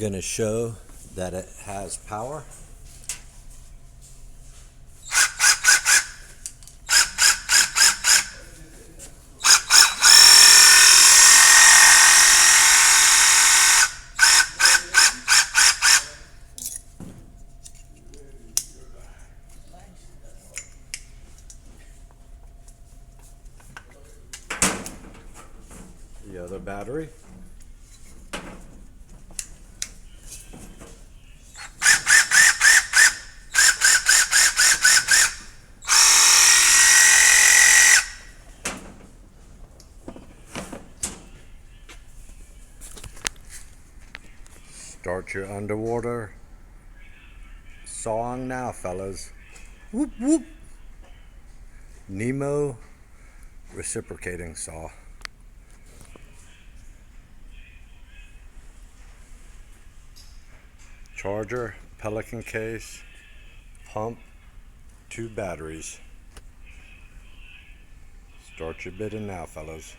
Gonna show that it has power. The other battery. Start your underwater sawing now, fellas. Whoop whoop. Nemo reciprocating saw. Charger, Pelican case, pump, 2 batteries. Start your bidding now, fellas.